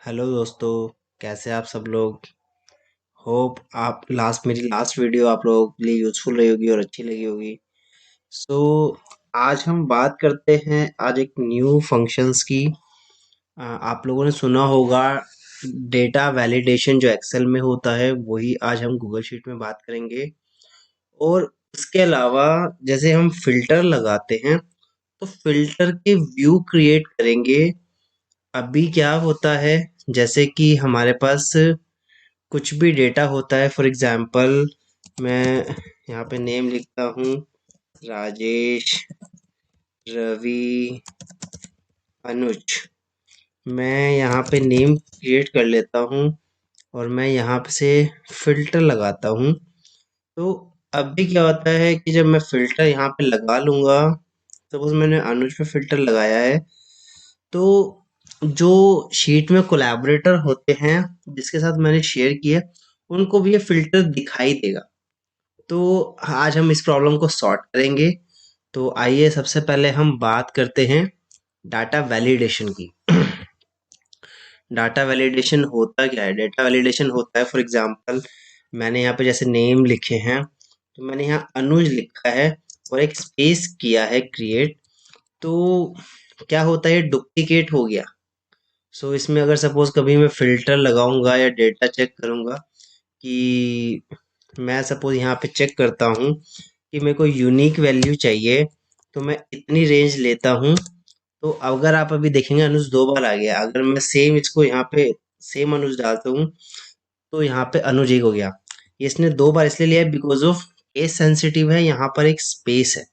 Hello दोस्तों। कैसे आप सब लोग। होप आप मेरी लास्ट वीडियो आप लोगों के लिए यूज़फुल रही होगी और अच्छी लगी होगी। सो आज हम बात करते हैं आज एक न्यू फंक्शंस की। आप लोगों ने सुना होगा डेटा वैलिडेशन जो एक्सेल में होता है, वही आज हम गूगल शीट में बात करेंगे। और उसके अलावा जैसे हम फिल्टर लगाते हैं तो फिल्टर के व्यू क्रिएट करेंगे। अभी क्या होता है, जैसे कि हमारे पास कुछ भी डेटा होता है। फॉर एग्जांपल मैं यहाँ पे नेम लिखता हूँ, राजेश, रवि, अनुज। मैं यहाँ पे नेम क्रिएट कर लेता हूँ और मैं यहाँ पे से फिल्टर लगाता हूँ। तो अभी क्या होता है कि जब मैं फिल्टर यहाँ पे लगा लूँगा, सपोज मैंने अनुज पे फिल्टर लगाया है, तो जो शीट में कोलैबोरेटर होते हैं जिसके साथ मैंने शेयर किया, उनको भी ये फिल्टर दिखाई देगा। तो आज हम इस प्रॉब्लम को सॉर्ट करेंगे। तो आइए सबसे पहले हम बात करते हैं डाटा वैलिडेशन की। डाटा वैलिडेशन होता क्या है? डाटा वैलिडेशन होता है, फॉर एग्जांपल मैंने यहाँ पे जैसे नेम लिखे हैं, तो मैंने यहाँ अनुज लिखा है और एक स्पेस किया है क्रिएट। तो क्या होता है, डुप्लीकेट हो गया। सो इसमें अगर सपोज कभी मैं फिल्टर लगाऊंगा या डेटा चेक करूंगा, कि मैं सपोज यहाँ पे चेक करता हूँ कि मेरे को यूनिक वैल्यू चाहिए, तो मैं इतनी रेंज लेता हूँ। तो अगर आप अभी देखेंगे अनुज 2 बार आ गया। अगर मैं सेम इसको यहाँ पे सेम अनुज डालता हूँ, तो यहाँ पे अनुज 1 हो गया। ये इसने 2 बार इसलिए लिया है बिकॉज ऑफ केस सेंसिटिव है, यहाँ पर एक स्पेस है।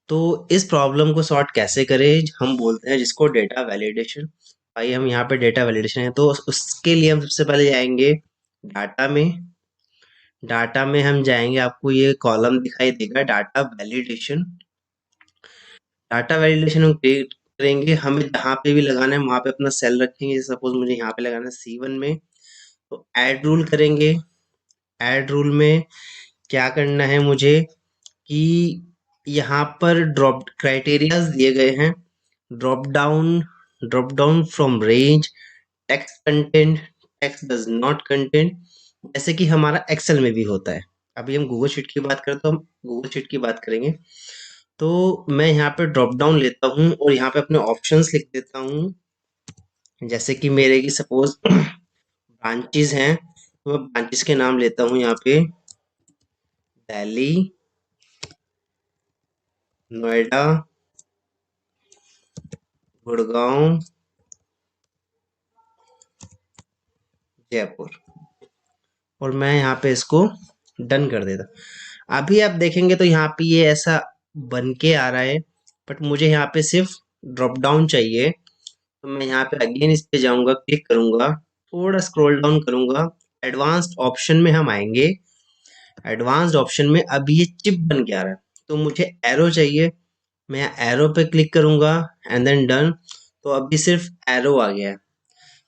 तो इस प्रॉब्लम को सॉर्ट कैसे करें, हम बोलते हैं जिसको डेटा वैलिडेशन। भाई हम यहाँ पे डेटा वैलिडेशन है, तो उसके लिए हम सबसे पहले जाएंगे डाटा में। डाटा में हम जाएंगे, आपको ये कॉलम दिखाई देगा डाटा वैलिडेशन। डाटा वैलिडेशन हम क्रिएट करेंगे, हमें जहाँ पे भी लगाना है वहाँ पे अपना सेल रखेंगे। सपोज मुझे यहाँ पे लगाना है C1 में, तो ऐड रूल करेंगे। ऐड रूल में क्या करना है मुझे, कि यहाँ पर ड्रॉप क्राइटेरियाज दिए गए हैं। Drop down from range, text content, text does not content, जैसे कि हमारा एक्सेल में भी होता है। अभी हम गूगल शीट की बात करें तो हम गूगल शीट की बात करेंगे। तो मैं यहाँ पे ड्रॉप डाउन लेता हूँ और यहाँ पे अपने ऑप्शंस लिख देता हूँ। जैसे कि मेरे की सपोज ब्रांचेस हैं, तो मैं ब्रांचेस के नाम लेता हूँ यहाँ पे, दिल्ली, नोएडा, गुड़गांव, जयपुर। और मैं यहाँ पे इसको डन कर देता। अभी आप देखेंगे तो यहाँ पे ये ऐसा बन के आ रहा है, बट मुझे यहाँ पे सिर्फ ड्रॉप डाउन चाहिए। तो मैं यहाँ पे अगेन इस पे जाऊंगा, क्लिक करूंगा, थोड़ा स्क्रॉल डाउन करूंगा, एडवांस्ड ऑप्शन में हम आएंगे। एडवांस्ड ऑप्शन में अभी ये चिप बन के आ रहा है, तो मुझे एरो चाहिए। मैं यहाँ एरो पे क्लिक करूंगा एंड देन डन। तो अभी सिर्फ एरो आ गया है।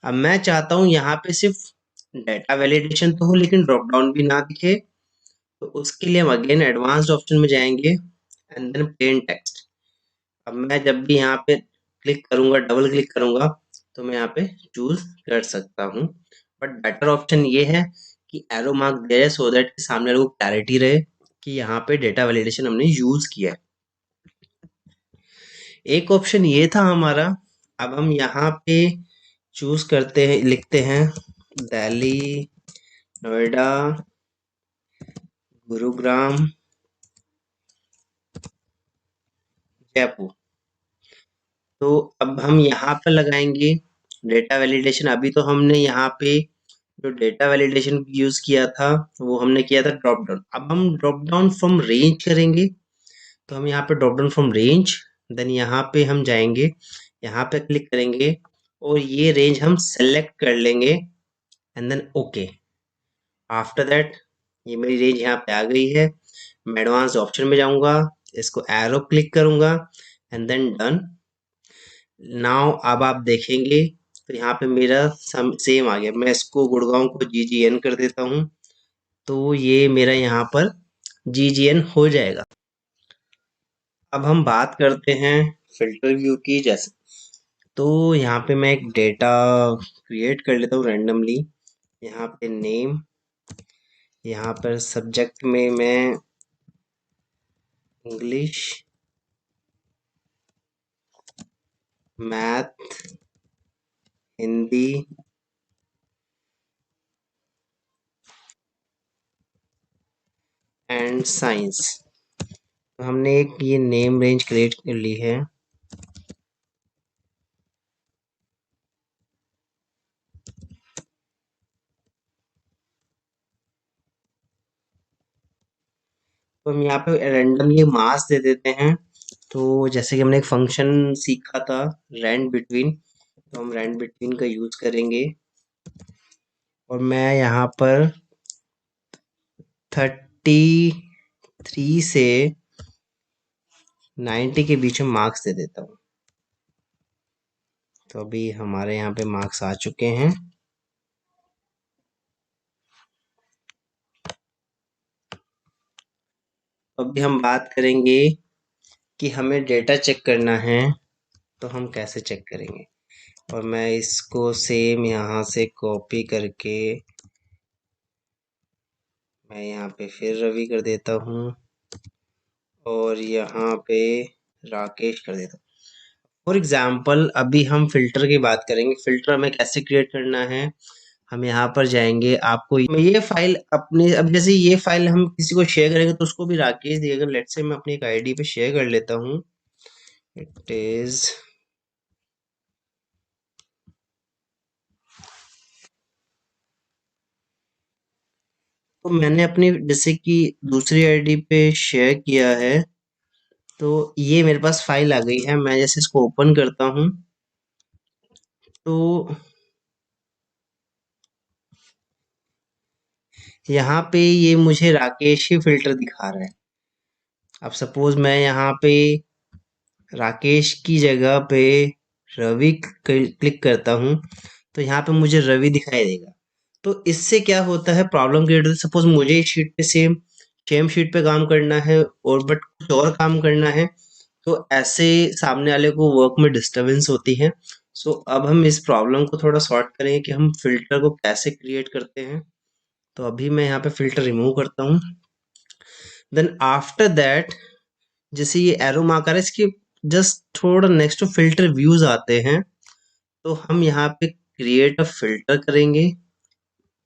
अब मैं चाहता हूँ यहाँ पे सिर्फ डेटा वैलिडेशन तो हो लेकिन ड्रॉप डाउन भी ना दिखे। तो उसके लिए हम अगेन एडवांस्ड ऑप्शन में जाएंगे एंड देन प्लेन टेक्स्ट। अब मैं जब भी यहाँ पे क्लिक करूंगा, डबल क्लिक करूंगा, तो मैं यहाँ पे चूज कर सकता हूँ। बट बेटर ऑप्शन ये है कि एरो मार्क दिया जाए, सो दैट सामने लोगों को क्लैरिटी रहे कि यहाँ पे डेटा वैलिडेशन हमने यूज किया है। एक ऑप्शन ये था हमारा। अब हम यहाँ पे चूज करते हैं, लिखते हैं दिल्ली, नोएडा, गुरुग्राम, जयपुर। तो अब हम यहाँ पर लगाएंगे डेटा वैलिडेशन। अभी तो हमने यहाँ पे जो डेटा वैलिडेशन यूज किया था, वो हमने किया था ड्रॉप डाउन। अब हम ड्रॉप डाउन फ्रॉम रेंज करेंगे। तो हम यहाँ पे drop down from range, then यहाँ पे हम जाएंगे, यहाँ पे क्लिक करेंगे और ये रेंज हम सेलेक्ट कर लेंगे and then okay. After that ये मेरी रेंज यहाँ पे आ गई है। मैं एडवांस ऑप्शन में जाऊंगा, इसको एरो क्लिक करूंगा एंड देन डन। नाउ अब आप देखेंगे तो यहाँ पे मेरा सेम आ गया। मैं इसको गुड़गांव को GGN कर देता हूँ, तो ये मेरा यहाँ पर GGN हो जाएगा। अब हम बात करते हैं फिल्टर व्यू की। जैसे तो यहाँ पे मैं एक डेटा क्रिएट कर लेता हूँ रैंडमली। यहाँ पे नेम, यहाँ पर सब्जेक्ट में मैं English, math, Hindi, and science. तो हमने एक ये नेम रेंज क्रिएट कर ली है। तो हम यहाँ पे रैंडमली मास दे देते हैं। तो जैसे कि हमने एक फंक्शन सीखा था रैंड बिटवीन, तो हम रैंड बिटवीन का यूज करेंगे। और मैं यहाँ पर 33 से 90 के बीच में मार्क्स दे देता हूँ। तो अभी हमारे यहाँ पे मार्क्स आ चुके हैं। अभी हम बात करेंगे कि हमें डेटा चेक करना है, तो हम कैसे चेक करेंगे। और मैं इसको सेम यहाँ से कॉपी करके मैं यहाँ पे फिर रवि कर देता हूँ और यहाँ पे राकेश कर देता हूँ। फॉर एग्जाम्पल अभी हम फिल्टर की बात करेंगे। फिल्टर हमें कैसे क्रिएट करना है, हम यहाँ पर जाएंगे। आपको मैं ये फाइल अपने, अब जैसे ये फाइल हम किसी को शेयर करेंगे तो उसको भी राकेश दिएगा। लेट्स से मैं अपनी एक आईडी पे शेयर कर लेता हूँ। इट इज तो मैंने अपनी जैसे कि दूसरी आईडी पे शेयर किया है, तो ये मेरे पास फाइल आ गई है। मैं जैसे इसको ओपन करता हूँ तो यहाँ पे ये मुझे राकेश ही फिल्टर दिखा रहा है। अब सपोज मैं यहाँ पे राकेश की जगह पे रवि क्लिक करता हूँ, तो यहाँ पे मुझे रवि दिखाई देगा। तो इससे क्या होता है, प्रॉब्लम क्रिएट होती है। सपोज मुझे इस शीट पे सेम सेम शीट पे काम करना है और बट कुछ और काम करना है, तो ऐसे सामने वाले को वर्क में डिस्टरबेंस होती है। सो अब हम इस प्रॉब्लम को थोड़ा सॉर्ट करेंगे कि हम फिल्टर को कैसे क्रिएट करते हैं। तो अभी मैं यहाँ पे फिल्टर रिमूव करता हूँ। देन आफ्टर दैट, जैसे ये एरो मार्क आ रहा है, इसके जस्ट थोड़ा नेक्स्ट टू फिल्टर व्यूज आते हैं। तो हम यहाँ पे क्रिएट अ फिल्टर करेंगे,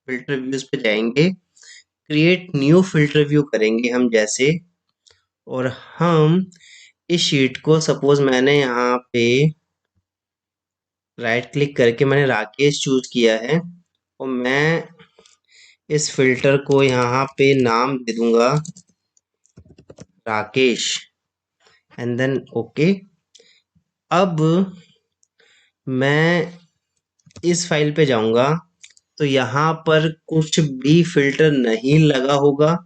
फिल्टर व्यूज पे जाएंगे, क्रिएट न्यू फिल्टर व्यू करेंगे हम जैसे। और हम इस शीट को, सपोज मैंने यहाँ पे राइट क्लिक करके मैंने राकेश चूज किया है, और मैं इस फिल्टर को यहाँ पे नाम दे दूंगा राकेश, एंड देन ओके। अब मैं इस फाइल पे जाऊंगा तो यहाँ पर कुछ भी फिल्टर नहीं लगा होगा।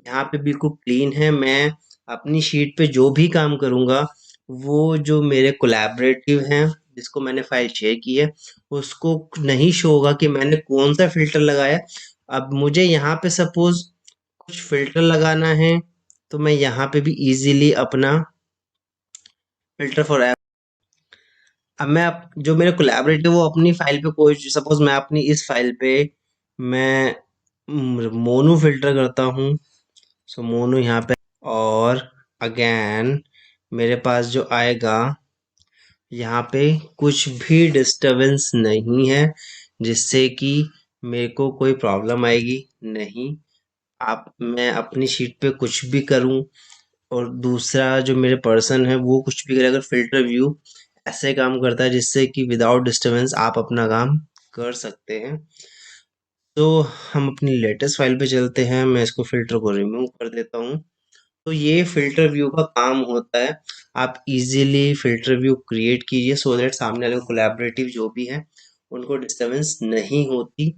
यहाँ पे बिल्कुल क्लीन है। मैं अपनी शीट पे जो भी काम करूंगा, वो जो मेरे कोलैबोरेटिव हैं जिसको मैंने फाइल शेयर की है, उसको नहीं शो होगा कि मैंने कौन सा फिल्टर लगाया। अब मुझे यहाँ पे सपोज कुछ फिल्टर लगाना है, तो मैं यहाँ पे भी इजीली अपना फिल्टर फॉर ऐप, अब मैं जो मेरे कोलैबोरेटिव वो अपनी फाइल पे, कोई सपोज मैं अपनी इस फाइल पे मैं मोनू फिल्टर करता हूँ। सो मोनू यहाँ पे, और अगेन मेरे पास जो आएगा, यहाँ पे कुछ भी डिस्टरबेंस नहीं है जिससे कि मेरे को कोई प्रॉब्लम आएगी नहीं। आप, मैं अपनी शीट पे कुछ भी करूं और दूसरा जो मेरे पर्सन है वो कुछ भी करे, अगर फिल्टर व्यू ऐसे काम करता है जिससे कि विदाउट डिस्टरबेंस आप अपना काम कर सकते हैं। तो हम अपनी लेटेस्ट फाइल पे चलते हैं। मैं इसको फिल्टर को रिमूव कर देता हूँ। तो ये फिल्टर व्यू का काम होता है। आप इजीली फिल्टर व्यू क्रिएट कीजिए सो दैट सामने वाले कोलैबोरेटिव जो भी है उनको डिस्टरबेंस नहीं होती।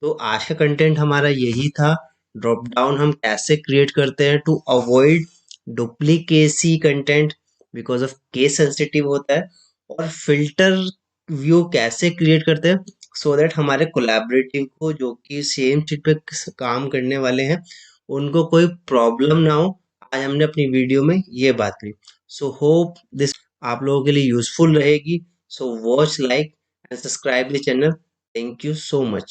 तो आज का कंटेंट हमारा यही था। ड्रॉप डाउन हम कैसे क्रिएट करते हैं to avoid duplicacy content because of case sensitive होता है, और फिल्टर व्यू कैसे क्रिएट करते हैं सो दैट हमारे कोलैबोरेटिव को जो कि सेम शीट पे काम करने वाले हैं उनको कोई प्रॉब्लम ना हो। आज हमने अपनी वीडियो में ये बात करी। सो होप दिस आप लोगों के लिए यूजफुल रहेगी। So watch, like and subscribe the channel. Thank you so much.